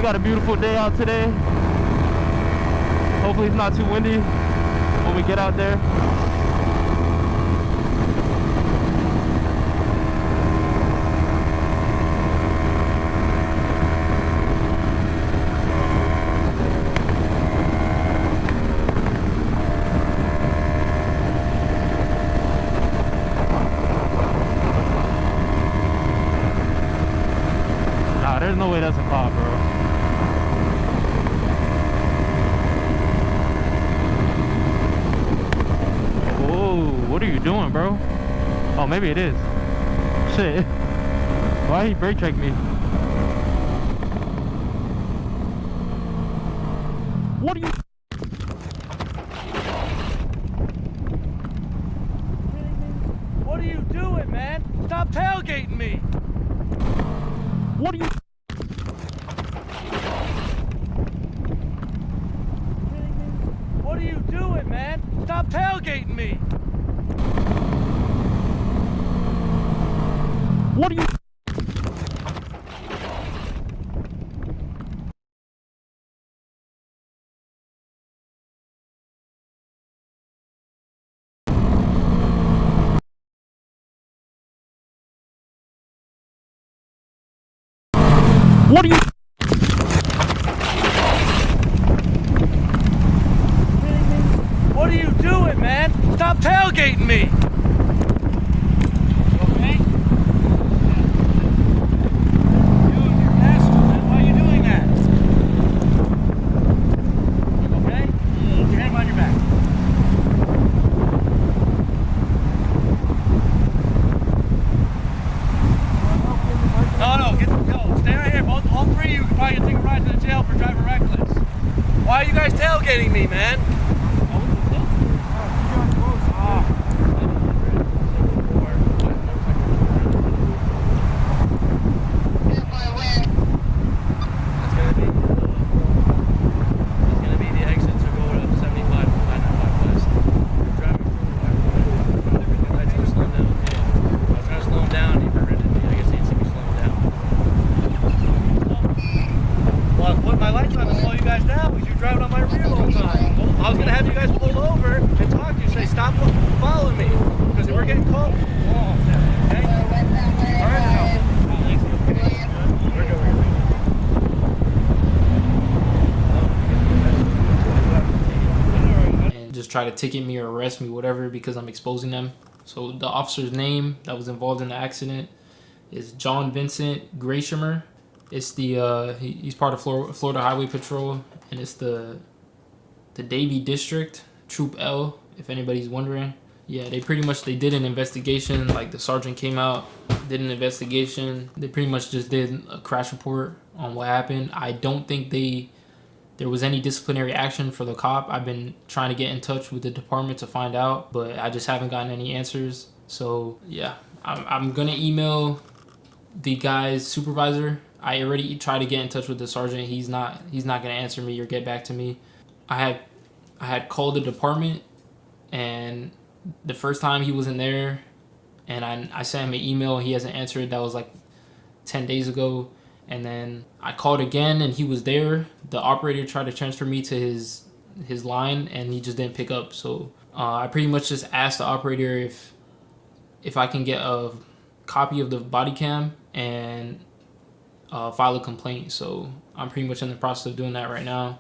got a beautiful day out today. Hopefully it's not too windy when we get out there. Nah, there's no way that's a cop, bro. What are you doing, bro? Oh, maybe it is. Shit. Why he brake check me? What are you? What are you doing, man? Stop tailgating me! What are you? What are you doing, man? Stop tailgating me! What are you? What are you? What are you doing, man? Stop tailgating me! Okay? You're an asshole, man. Why are you doing that? Okay? Put your hand behind your back. No, stay right here. All three of you can probably take a ride to the jail for driving reckless. Why are you guys tailgating me, man? I was gonna have you guys pull over and talk to you, say stop following me, because we're getting caught. Okay? All right, and just try to ticket me or arrest me, whatever, because I'm exposing them. So the officer's name that was involved in the accident is John Vincent Grashimer. It's the he's part of Florida Highway Patrol, and it's the Davie District, Troop L, if anybody's wondering. Yeah, they did an investigation. Like, the sergeant came out, did an investigation. They pretty much just did a crash report on what happened. I don't think there was any disciplinary action for the cop. I've been trying to get in touch with the department to find out, but I just haven't gotten any answers. So yeah, I'm gonna email the guy's supervisor. I already tried to get in touch with the sergeant. He's not gonna answer me or get back to me. I had called the department, and the first time he wasn't there, and I sent him an email. He hasn't answered. That was like 10 days ago. And then I called again, and he was there. The operator tried to transfer me to his line, and he just didn't pick up. So I pretty much just asked the operator if I can get a copy of the body cam and file a complaint. So I'm pretty much in the process of doing that right now.